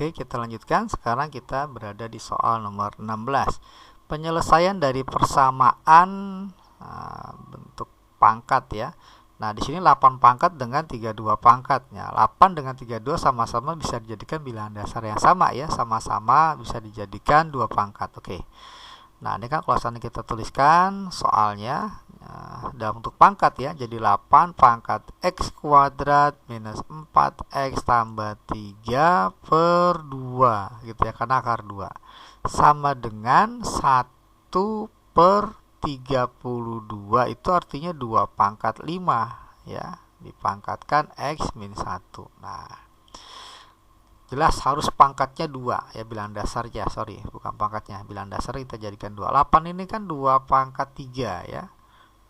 Oke, kita lanjutkan. Sekarang kita berada di soal nomor 16. Penyelesaian dari persamaan bentuk pangkat ya. Nah, di sini 8 pangkat dengan 32 pangkatnya. 8 dengan 32 sama-sama bisa dijadikan bilangan dasar yang sama ya, sama-sama bisa dijadikan 2 pangkat. Oke. Nah, ini kan kalau seandainya kita tuliskan soalnya dalam bentuk pangkat ya, jadi 8 pangkat x kuadrat minus 4x tambah 3 per 2 gitu ya, karena akar 2 sama dengan 1 per 32, itu artinya 2 pangkat 5 ya, dipangkatkan x min 1. Nah, jelas harus pangkatnya 2 ya, bilangan dasarnya, sorry bukan pangkatnya, bilangan dasar kita jadikan 2. 8 ini kan 2 pangkat 3 ya.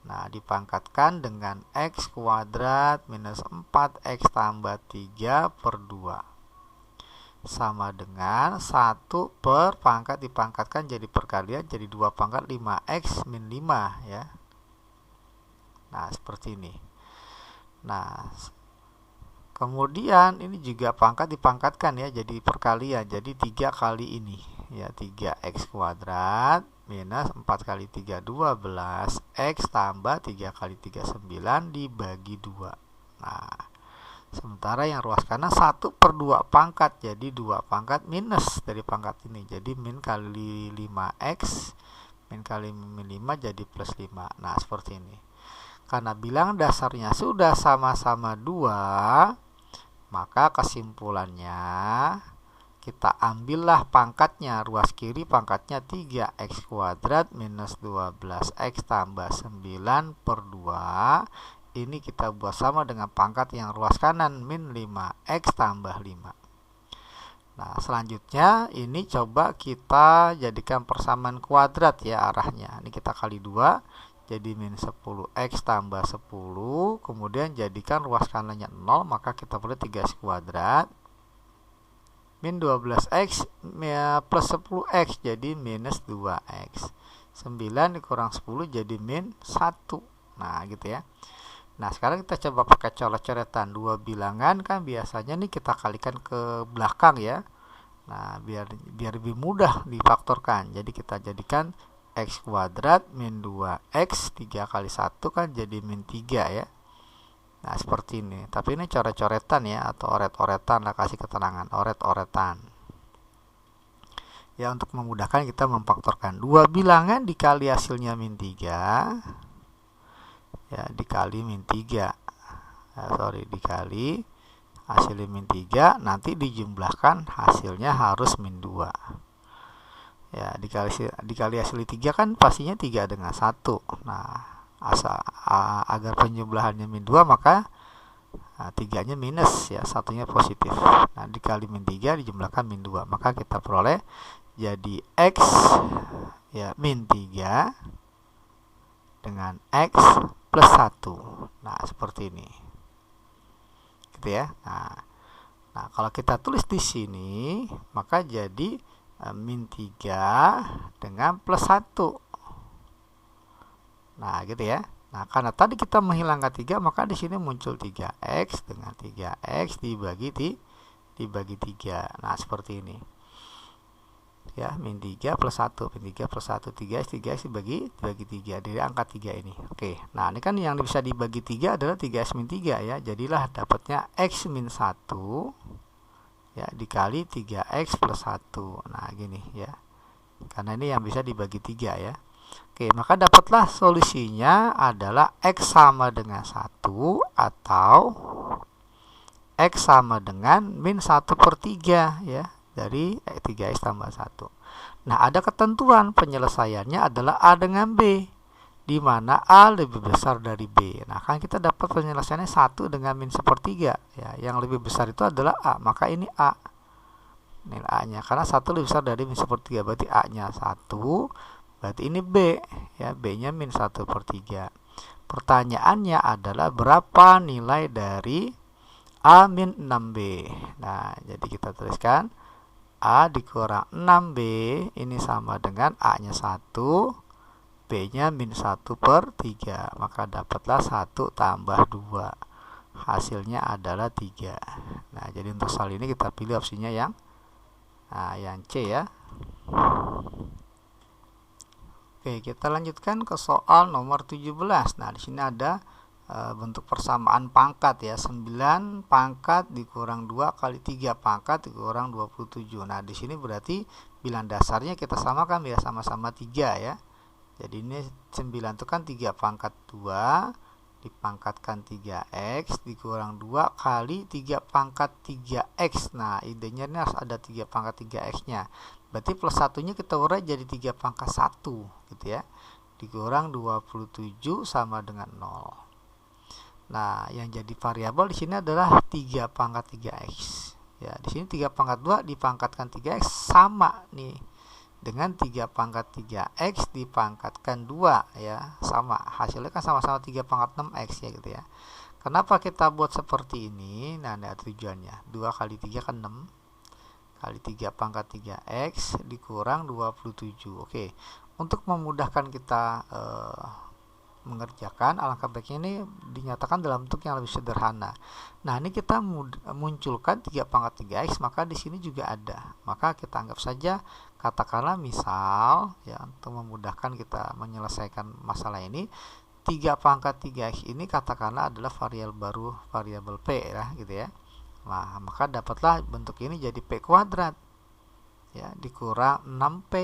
Nah, dipangkatkan dengan x kuadrat minus 4x tambah 3 per 2 sama dengan 1 per pangkat dipangkatkan jadi perkalian, jadi 2 pangkat 5x min 5 ya. Nah, seperti ini. Nah, kemudian ini juga pangkat dipangkatkan ya, jadi perkalian, jadi 3 kali ini ya, 3x kuadrat minus 4 kali 3 12 x tambah 3 kali 3 9 dibagi 2. Nah, sementara yang ruas kanan 1 per 2 pangkat, jadi 2 pangkat minus dari pangkat ini, jadi min kali 5x min kali min 5 jadi plus 5. Nah, seperti ini. Karena bilangan dasarnya sudah sama-sama 2, maka kesimpulannya kita ambillah pangkatnya, ruas kiri pangkatnya 3x kuadrat minus 12x tambah 9 per 2. Ini kita buat sama dengan pangkat yang ruas kanan min 5x tambah 5. Nah, selanjutnya ini coba kita jadikan persamaan kuadrat ya arahnya. Ini kita kali 2, jadi min 10x tambah 10. Kemudian jadikan ruas kanannya 0, maka kita boleh 3x kuadrat min 12x plus 10x jadi minus 2x. 9 dikurang 10 jadi min 1. Nah, gitu ya. Nah, sekarang kita coba pakai coret-coretan. 2 bilangan kan biasanya nih kita kalikan ke belakang ya. Nah, biar lebih mudah difaktorkan. Jadi kita jadikan x kuadrat min 2x, 3 kali 1 kan jadi min 3 ya. Nah, seperti ini. Tapi ini coret-coretan ya, atau oret-oretan lah, kasih keterangan, oret-oretan. Ya, untuk memudahkan kita memfaktorkan 2 bilangan dikali hasilnya min 3. Ya, dikali min 3. Dikali hasilnya min 3, nanti dijumlahkan hasilnya harus min 2. Ya, dikali hasil 3 kan pastinya 3 dengan 1. Nah, agar penjumlahannya min 2 maka 3-nya minus ya, 1-nya positif. Nah, dikali min 3 dijumlahkan min 2, maka kita peroleh jadi x ya min 3 dengan x plus 1. Nah, seperti ini. Gitu ya. Nah, kalau kita tulis di sini maka jadi min 3 dengan plus 1. Nah, gitu ya. Nah, karena tadi kita menghilangkan 3, maka di sini muncul 3x dengan 3x dibagi 3. Nah, seperti ini. Ya, min 3 plus 1, min 3 plus 1, 3x dibagi 3 dari angka 3 ini. Oke. Nah, ini kan yang bisa dibagi 3 adalah 3x min 3 ya. Jadilah dapatnya x min 1 ya dikali 3x plus 1. Nah, gini ya. Karena ini yang bisa dibagi 3 ya. Oke, maka dapatlah solusinya adalah x sama dengan 1 atau x sama dengan min 1 per 3 ya, dari 3x tambah 1. Nah, ada ketentuan penyelesaiannya adalah A dengan B, di mana A lebih besar dari B. Nah, kan kita dapat penyelesaiannya 1 dengan min 1/3 ya, yang lebih besar itu adalah A, maka ini A. Nilai A-nya, karena 1 lebih besar dari min 1/3, berarti A-nya 1. Berarti ini B, ya, B-nya min 1/3. Pertanyaannya adalah berapa nilai dari A min 6B. Nah, jadi kita tuliskan A dikurang 6B ini sama dengan A-nya 1, B-nya min 1/3. Maka dapatlah 1 tambah 2. Hasilnya adalah 3. Nah, jadi untuk soal ini kita pilih opsinya yang Nah, yang C ya. Oke, kita lanjutkan ke soal nomor 17. Nah, di sini ada bentuk persamaan pangkat ya. 9 pangkat dikurang 2 kali 3 pangkat dikurang 27. Nah, di sini berarti bilang dasarnya kita samakan ya, sama-sama 3 ya. Jadi ini 9 itu kan 3 pangkat 2 dipangkatkan 3x dikurang 2 kali 3 pangkat 3x. Nah, idenya ini harus ada 3 pangkat 3x nya. Berarti plus satunya kita urai jadi 3 pangkat 1 gitu ya. Dikurang 27 sama dengan 0. Nah, yang jadi variabel di sini adalah 3 pangkat 3x. Ya, di sini 3 pangkat 2 dipangkatkan 3x sama nih dengan 3 pangkat 3x dipangkatkan 2 ya, sama. Hasilnya kan sama-sama 3 pangkat 6x ya gitu ya. Kenapa kita buat seperti ini? Nah, ada tujuannya. 2 kali 3 kan 6 kali 3 pangkat 3x dikurang 27. Oke, untuk memudahkan kita mengerjakan, alangkah baiknya ini dinyatakan dalam bentuk yang lebih sederhana. Nah, ini kita munculkan 3 pangkat 3x, maka di sini juga ada. Maka kita anggap saja, katakanlah misal ya, untuk memudahkan kita menyelesaikan masalah ini, 3 pangkat 3x ini katakanlah adalah variabel p ya, gitu ya. Nah, maka dapatlah bentuk ini jadi p kuadrat ya, dikurang 6p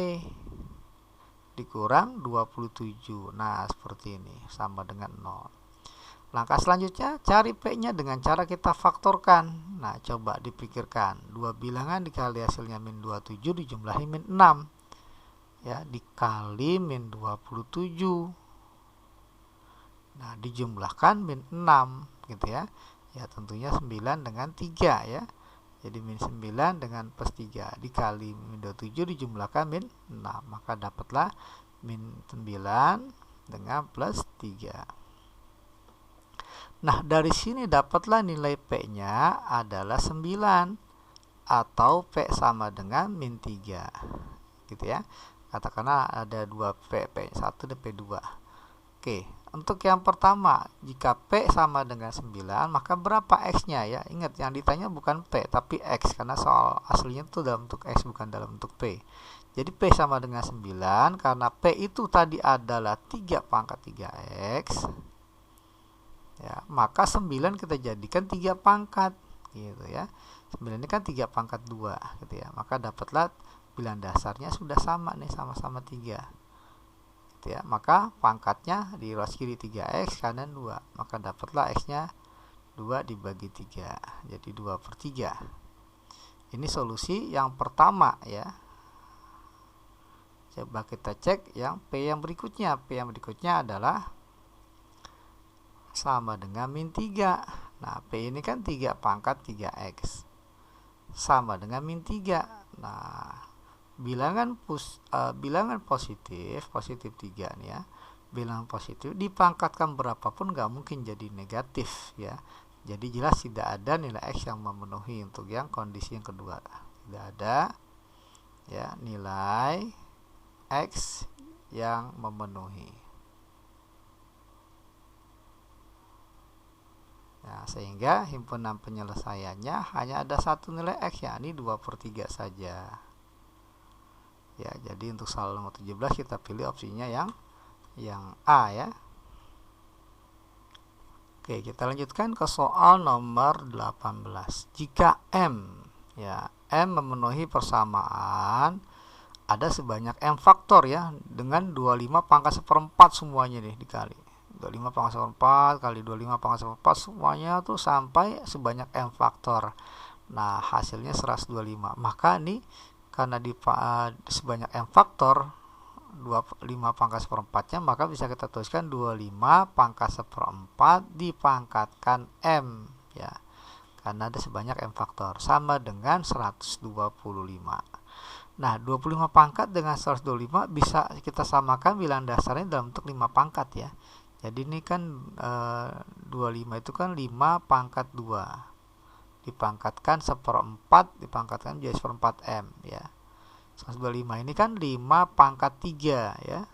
dikurang 27. Nah, seperti ini sama dengan 0. Langkah selanjutnya cari p-nya dengan cara kita faktorkan. Nah, coba dipikirkan, 2 bilangan dikali hasilnya min 27 dijumlahi min 6 ya, dikali min 27. Nah, dijumlahkan min 6 gitu ya. Ya, tentunya 9 dengan 3 ya. Jadi min 9 dengan plus 3 dikali min 27 dijumlahkan min 6. Maka dapatlah min 9 dengan plus 3. Nah, dari sini dapatlah nilai P-nya adalah 9 atau P sama dengan min 3. Gitu ya. Katakanlah ada 2P, P1 dan P2. Oke, untuk yang pertama, jika P sama dengan 9, maka berapa X-nya ya? Ingat, yang ditanya bukan P, tapi X, karena soal aslinya itu dalam bentuk X, bukan dalam bentuk P. Jadi P sama dengan 9, karena P itu tadi adalah 3 pangkat 3X, ya, maka 9 kita jadikan 3 pangkat, gitu ya. 9 ini kan 3 pangkat 2, gitu ya. Maka dapatlah bilang dasarnya sudah sama nih, sama-sama 3. Ya, maka pangkatnya di ruas kiri 3x kanan 2, maka dapatlah x-nya 2 dibagi 3, jadi 2/3. Ini solusi yang pertama ya. Coba kita cek yang P yang berikutnya. P yang berikutnya adalah sama dengan min 3. Nah, P ini kan 3 pangkat 3x sama dengan min 3. Nah, bilangan positif 3 nih ya, bilangan positif dipangkatkan berapapun nggak mungkin jadi negatif ya. Jadi jelas tidak ada nilai x yang memenuhi untuk yang kondisi yang kedua, tidak ada ya nilai x yang memenuhi. Nah, sehingga himpunan penyelesaiannya hanya ada satu nilai x, yakni 2/3 saja. Ya, jadi untuk soal nomor 17 kita pilih opsinya yang A ya. Oke, kita lanjutkan ke soal nomor 18. Jika M ya, M memenuhi persamaan ada sebanyak M faktor ya, dengan 25 pangkat 1/4 semuanya nih dikali. 25 pangkat 1/4 kali 25 pangkat 1/4 semuanya tuh sampai sebanyak M faktor. Nah, hasilnya 125. Maka nih karena sebanyak M faktor 25 pangkat 1/4-nya, maka bisa kita tuliskan 25 pangkat 1/4 dipangkatkan M ya, karena ada sebanyak M faktor sama dengan 125. Nah, 25 pangkat dengan 125 bisa kita samakan bilang dasarnya dalam bentuk 5 pangkat ya. Jadi ini kan 25 itu kan 5 pangkat 2 dipangkatkan 1/4 dipangkatkan jadi 1/4 M ya. 125 ini kan 5 pangkat 3 ya.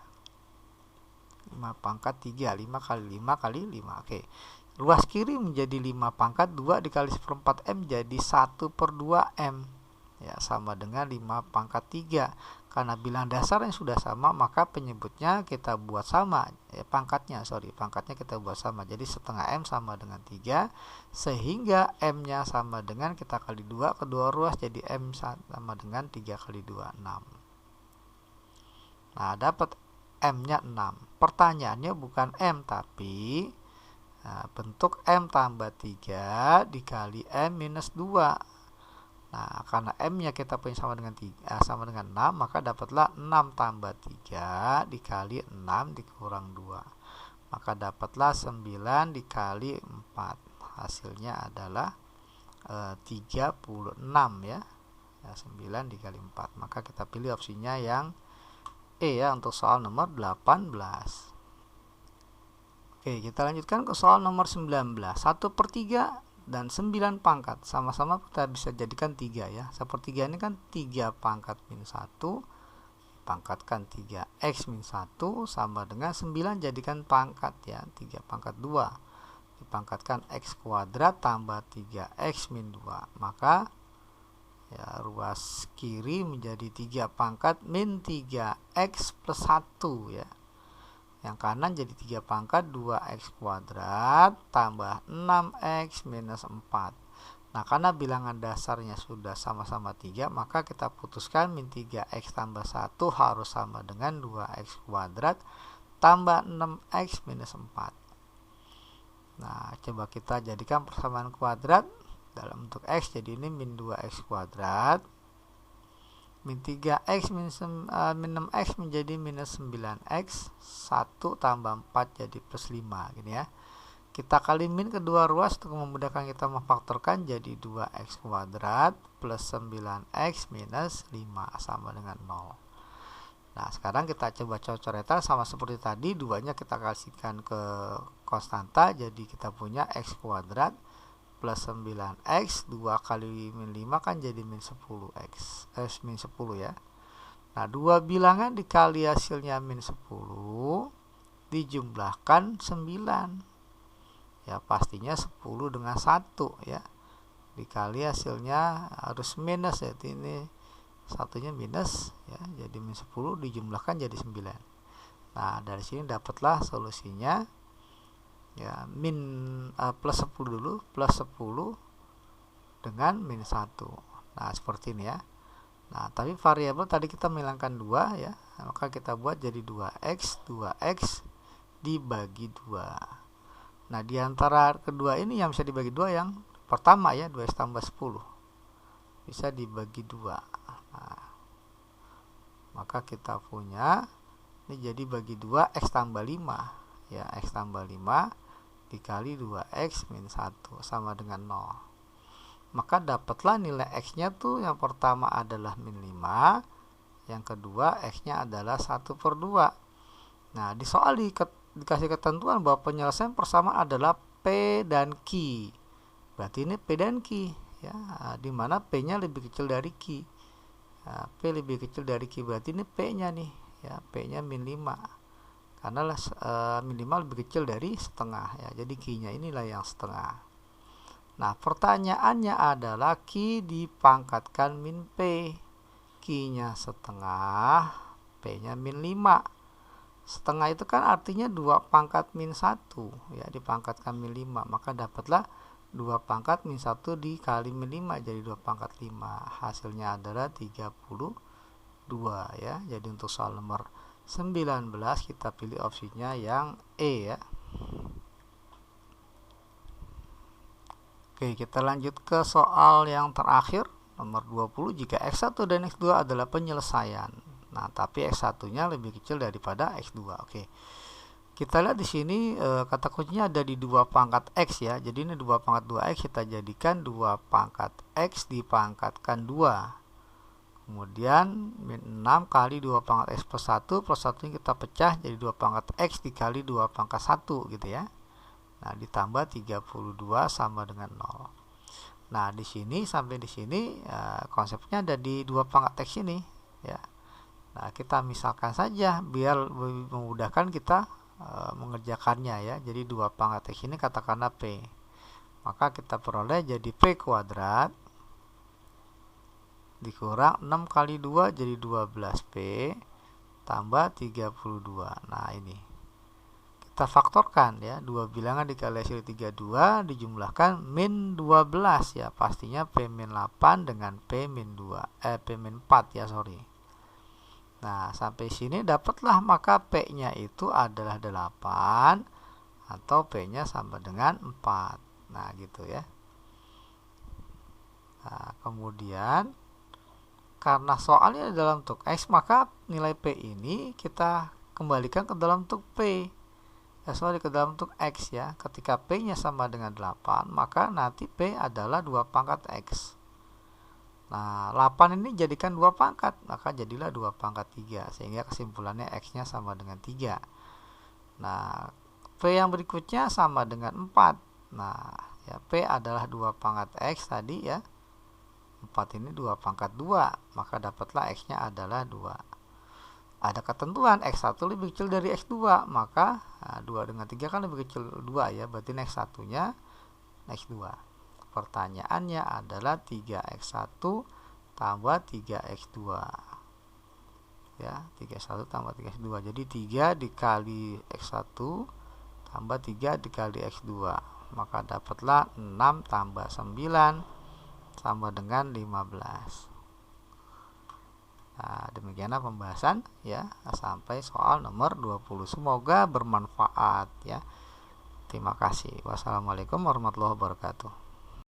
5 pangkat 3, 5 kali 5 kali 5. Oke. Ruas kiri menjadi 5 pangkat 2 dikali 1/4 M jadi 1/2 M ya sama dengan 5 pangkat 3. Karena bilang dasarnya sudah sama, maka penyebutnya kita buat sama, pangkatnya kita buat sama. Jadi setengah M sama dengan 3, sehingga M-nya sama dengan kita kali 2 kedua ruas, jadi M sama dengan 3 kali 2, 6. Nah, dapat M-nya 6. Pertanyaannya bukan M, tapi bentuk M tambah 3 dikali M minus 2. Nah, karena M-nya kita punya sama dengan 6, maka dapatlah 6 tambah 3 dikali 6 dikurang 2. Maka dapatlah 9 dikali 4. Hasilnya adalah 36 ya. 9 dikali 4. Maka kita pilih opsinya yang E ya untuk soal nomor 18. Oke, kita lanjutkan ke soal nomor 19. 1/3 dan 9 pangkat. Sama-sama kita bisa jadikan 3 ya. 1/3 ini kan 3 pangkat min 1. Pangkatkan 3x min 1 sama dengan 9 jadikan pangkat ya. 3 pangkat 2. Dipangkatkan x kuadrat tambah 3x min 2. Maka ya, ruas kiri menjadi 3 pangkat min 3x plus 1 ya. Yang kanan jadi 3 pangkat 2x kuadrat tambah 6x minus 4. Nah, karena bilangan dasarnya sudah sama-sama 3, maka kita putuskan min 3x tambah 1 harus sama dengan 2x kuadrat tambah 6x minus 4. Nah, coba kita jadikan persamaan kuadrat dalam bentuk x, jadi ini min 2x kuadrat min 3x min 6x menjadi minus 9x, 1 tambah 4 jadi plus 5 gini ya. Kita kali min kedua ruas untuk memudahkan kita memfaktorkan, jadi 2x kuadrat plus 9x minus 5 sama dengan 0. Nah, sekarang kita coba coret-coretan sama seperti tadi, 2-nya kita kasihkan ke konstanta, jadi kita punya x kuadrat plus 9x, 2 kali min 5 kan jadi min 10x, min 10 ya. Nah, 2 bilangan dikali hasilnya min 10 dijumlahkan 9 ya, pastinya 10 dengan 1 ya, dikali hasilnya harus minus ya, ini satunya minus ya, jadi min 10 dijumlahkan jadi 9. Nah, dari sini dapatlah solusinya ya, min plus 10 dulu, plus 10 dengan min 1. Nah, seperti ini ya. Nah, tapi variabel tadi kita menghilangkan 2 ya, maka kita buat jadi 2x dibagi 2. Nah, di antara kedua ini yang bisa dibagi 2 yang pertama ya, 2x tambah 10 bisa dibagi 2. Nah, maka kita punya ini jadi bagi 2 x tambah 5 ya, x tambah 5 dikali 2x min 1 sama dengan 0. Maka dapatlah nilai x-nya tuh yang pertama adalah min 5, yang kedua x-nya adalah 1/2. Nah, di soal dikasih ketentuan bahwa penyelesaian persamaan adalah P dan Q. Berarti ini P dan Q ya, di mana P-nya lebih kecil dari Q. Nah, P lebih kecil dari Q, berarti ini P-nya nih ya, P-nya min 5. Karena minimal lebih kecil dari setengah ya, jadi Q-nya inilah yang setengah. Nah, pertanyaannya adalah Q dipangkatkan min P, Q-nya setengah, P-nya min 5. Setengah itu kan artinya 2 pangkat min 1 ya, dipangkatkan min 5, maka dapatlah 2 pangkat min 1 dikali min 5 jadi 2 pangkat 5. Hasilnya adalah 32 ya. Jadi untuk soal nomor 19 kita pilih opsinya yang E ya. Oke, kita lanjut ke soal yang terakhir nomor 20. Jika x1 dan x2 adalah penyelesaian, nah tapi x1-nya lebih kecil daripada x2. Oke, kita lihat di sini kata kuncinya ada di 2 pangkat x ya. Jadi ini 2 pangkat 2x, kita jadikan 2 pangkat x dipangkatkan 2. Kemudian min 6 kali 2 pangkat x plus 1, plus 1 ini kita pecah jadi 2 pangkat x dikali 2 pangkat 1 gitu ya. Nah, ditambah 32 sama dengan 0. Nah, di sini sampai di sini konsepnya ada di 2 pangkat x ini ya. Nah, kita misalkan saja biar lebih memudahkan kita mengerjakannya ya. Jadi 2 pangkat x ini katakanlah p. Maka kita peroleh jadi p kuadrat dikurang 6 kali 2 jadi 12P tambah 32. Nah, ini kita faktorkan ya, dua bilangan dikali hasil 32 dijumlahkan min 12 ya, pastinya P min 8 dengan P min 4 ya, sorry. Nah, sampai sini dapatlah, maka P-nya itu adalah 8 atau P-nya sama dengan 4. Nah, gitu ya. Nah, kemudian karena soalnya dalam bentuk X, maka nilai P ini kita kembalikan ke dalam bentuk P. Ke dalam bentuk X ya. Ketika P-nya sama dengan 8, maka nanti P adalah 2 pangkat X. Nah, 8 ini jadikan 2 pangkat, maka jadilah 2 pangkat 3, sehingga kesimpulannya X-nya sama dengan 3. Nah, P yang berikutnya sama dengan 4. Nah, ya, P adalah 2 pangkat X tadi ya. 4 ini 2 pangkat 2, maka dapatlah X-nya adalah 2. Ada ketentuan X1 lebih kecil dari X2, maka 2 dengan 3 kan lebih kecil 2 ya, berarti X1-nya X2. Pertanyaannya adalah 3X1 tambah 3X2 ya, 3X1 tambah 3X2, jadi 3 dikali X1 tambah 3 dikali X2, maka dapatlah 6 tambah 9 sama dengan 15. Nah, demikianlah pembahasan ya sampai soal nomor 20. Semoga bermanfaat ya. Terima kasih. Wassalamualaikum warahmatullahi wabarakatuh.